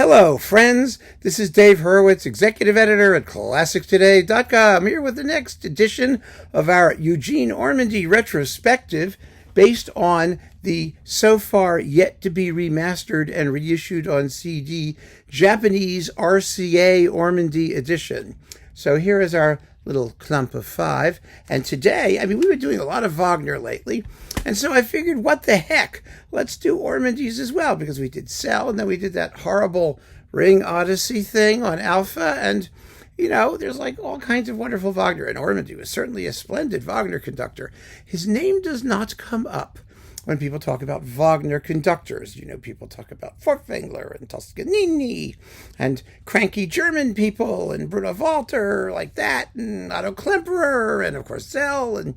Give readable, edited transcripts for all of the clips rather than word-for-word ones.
Hello, friends. This is Dave Hurwitz, executive editor at ClassicsToday.com, here with the next edition of our Eugene Ormandy retrospective based on the so far yet to be remastered and reissued on CD Japanese RCA Ormandy edition. So here is our little clump of five. And today, we've been doing a lot of Wagner lately. And so I figured, what the heck? Let's do Ormandy's as well, because we did Cell, and then we did that horrible Ring Odyssey thing on Alpha. And, there's like all kinds of wonderful Wagner. And Ormandy was certainly a splendid Wagner conductor. His name does not come up when people talk about Wagner conductors. People talk about Furtwängler and Toscanini and cranky German people and Bruno Walter like that, and Otto Klemperer, and of course Zell, and,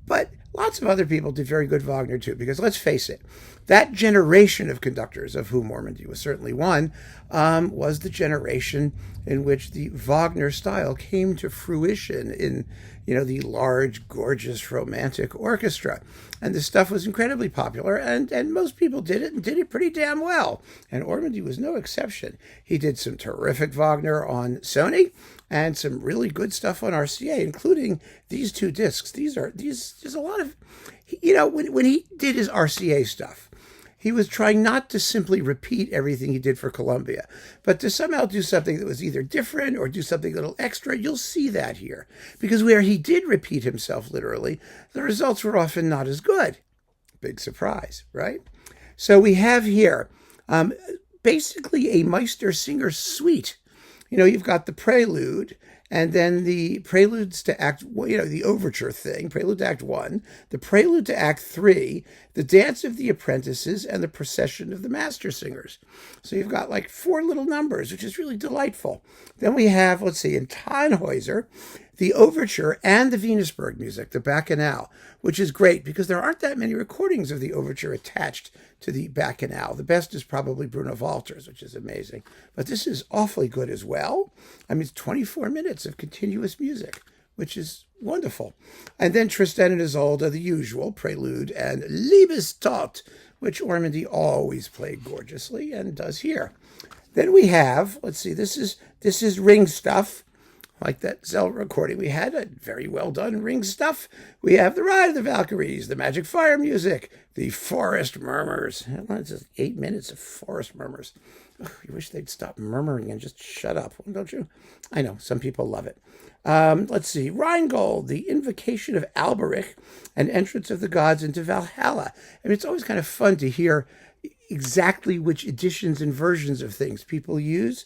but lots of other people did very good Wagner too, because let's face it, that generation of conductors, of whom Ormandy was certainly one, was the generation in which the Wagner style came to fruition in, the large, gorgeous, romantic orchestra. And this stuff was incredibly popular, and most people did it, and did it pretty damn well. And Ormandy was no exception. He did some terrific Wagner on Sony, and some really good stuff on RCA, including these two discs. There's a lot of, when he did his RCA stuff, he was trying not to simply repeat everything he did for Columbia, but to somehow do something that was either different or do something a little extra. You'll see that here, because where he did repeat himself literally, the results were often not as good. Big surprise, right? So we have here basically a Meister-Singer suite. You've got the prelude, and then the preludes to Act, the overture thing, prelude to Act 1, the prelude to Act 3, the dance of the apprentices, and the procession of the master singers. So you've got like 4 little numbers, which is really delightful. Then we have, in Tannhäuser, the overture and the Venusberg music, the Bacchanal, which is great because there aren't that many recordings of the overture attached to the Bacchanal. The best is probably Bruno Walter's, which is amazing. But this is awfully good as well. It's 24 minutes of continuous music, which is wonderful. And then Tristan and Isolde, the usual prelude, and Liebestod, which Ormandy always played gorgeously and does here. Then we have, this is Ring stuff. Like that Zell recording we had, a very well done Ring stuff. We have the Ride of the Valkyries, the Magic Fire music, the Forest Murmurs. It's just 8 minutes of Forest Murmurs. Ugh, you wish they'd stop murmuring and just shut up, don't you? I know, some people love it. Rheingold, the Invocation of Alberich, and Entrance of the Gods into Valhalla. It's always kind of fun to hear exactly which editions and versions of things people use.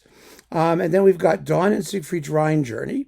And then we've got Dawn and Siegfried's Rhine Journey,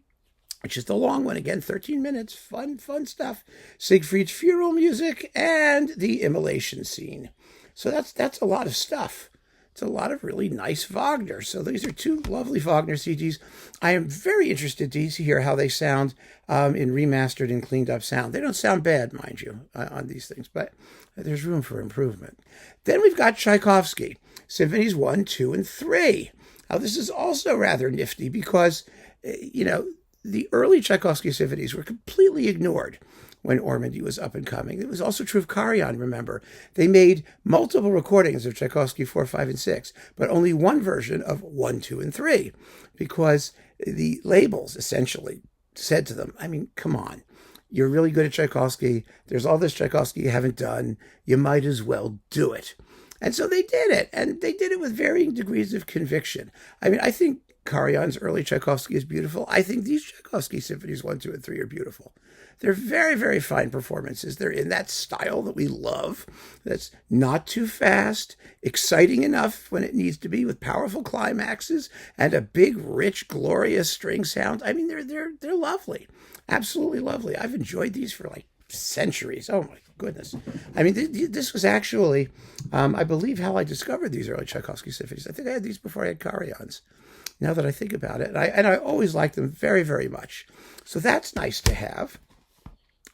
which is the long one, again, 13 minutes, fun stuff. Siegfried's funeral music, and the immolation scene. So that's a lot of stuff. It's a lot of really nice Wagner. So these are 2 lovely Wagner CDs. I am very interested to hear how they sound in remastered and cleaned up sound. They don't sound bad, mind you, on these things, but there's room for improvement. Then we've got Tchaikovsky, Symphonies 1, 2, and 3. Now, this is also rather nifty because, the early Tchaikovsky symphonies were completely ignored when Ormandy was up and coming. It was also true of Karajan, remember. They made multiple recordings of Tchaikovsky 4, 5, and 6, but only one version of 1, 2, and 3, because the labels essentially said to them, come on, you're really good at Tchaikovsky. There's all this Tchaikovsky you haven't done. You might as well do it. And so they did it, and they did it with varying degrees of conviction. I think Karajan's early Tchaikovsky is beautiful. I think these Tchaikovsky symphonies 1, 2, and 3 are beautiful. They're very, very fine performances. They're in that style that we love. That's not too fast, exciting enough when it needs to be, with powerful climaxes and a big, rich, glorious string sound. They're lovely, absolutely lovely. I've enjoyed these for like centuries. Oh my goodness. This was actually, I believe, how I discovered these early Tchaikovsky symphonies. I think I had these before I had Karajan's, now that I think about it. And I always liked them very, very much. So that's nice to have.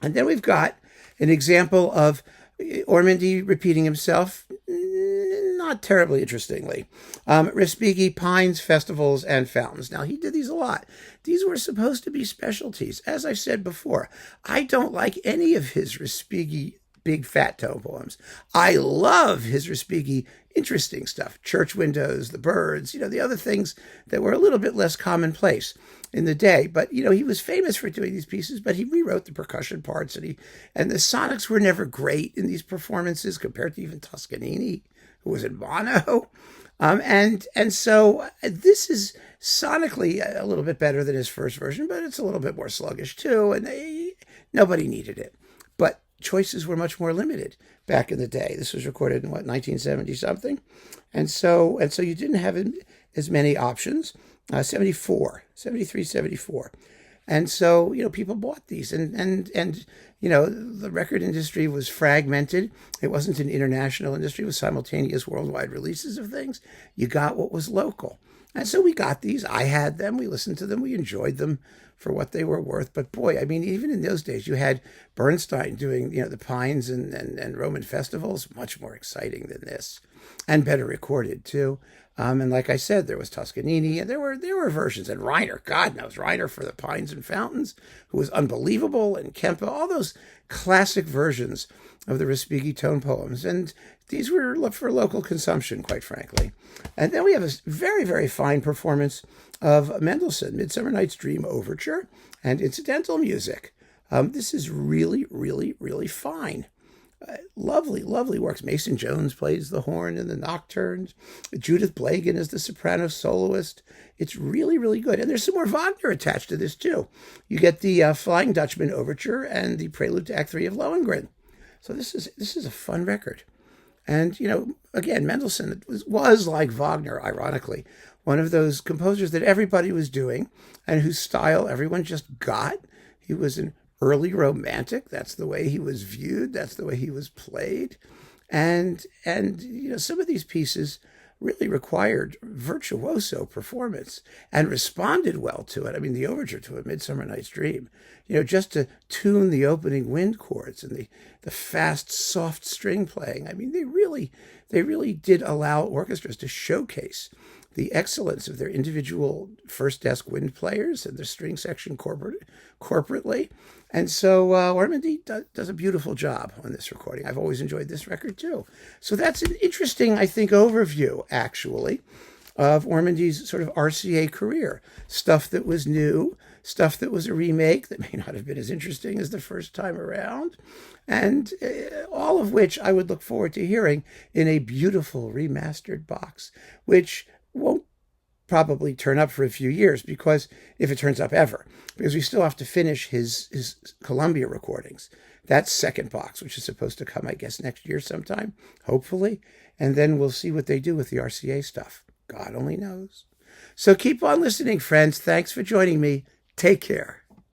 And then we've got an example of Ormandy repeating himself, not terribly interestingly. Respighi, Pines, Festivals, and Fountains. Now, he did these a lot. These were supposed to be specialties. As I said before, I don't like any of his Respighi big fat tone poems. I love his Respighi interesting stuff, church windows, the birds, the other things that were a little bit less commonplace in the day. But, he was famous for doing these pieces, but he rewrote the percussion parts, and the sonics were never great in these performances compared to even Toscanini, who was in mono. And so this is sonically a little bit better than his first version, but it's a little bit more sluggish too, and nobody needed it. But choices were much more limited back in the day. This was recorded in 1970 something, and so you didn't have as many options. 73, 74. And so, people bought these, and the record industry was fragmented. It wasn't an international industry with simultaneous worldwide releases of things. You got what was local. And so we got these. I had them. We listened to them. We enjoyed them for what they were worth. But boy, even in those days, you had Bernstein doing, the Pines and Roman festivals, much more exciting than this, and better recorded too. And like I said, there was Toscanini, and there were versions, and Reiner, God knows, Reiner for the Pines and Fountains, who was unbelievable, and Kempe, all those classic versions of the Respighi tone poems. And these were for local consumption, quite frankly. And then we have a very, very fine performance of Mendelson, Midsummer Night's Dream Overture, and incidental music. This is really, really, really fine. Lovely, lovely works. Mason Jones plays the horn in the nocturnes. Judith Blagan is the soprano soloist. It's really, really good. And there's some more Wagner attached to this, too. You get the Flying Dutchman Overture and the Prelude to Act 3 of Lohengrin. So this is a fun record. And, again, Mendelson was like Wagner, ironically, one of those composers that everybody was doing and whose style everyone just got. He was an early romantic. That's the way he was viewed. That's the way he was played. And some of these pieces really required virtuoso performance and responded well to it. The overture to A Midsummer Night's Dream, just to tune the opening wind chords and the fast, soft string playing. They really did allow orchestras to showcase the excellence of their individual first desk wind players and their string section corporately. And so Ormandy does a beautiful job on this recording. I've always enjoyed this record too. So that's an interesting, I think, overview, actually, of Ormandy's sort of RCA career. Stuff that was new, stuff that was a remake that may not have been as interesting as the first time around, and all of which I would look forward to hearing in a beautiful remastered box, which won't probably turn up for a few years, because if it turns up ever, because we still have to finish his Columbia recordings. That's second box, which is supposed to come, I guess, next year sometime, hopefully. And then we'll see what they do with the RCA stuff. God only knows. So keep on listening, friends. Thanks for joining me. Take care.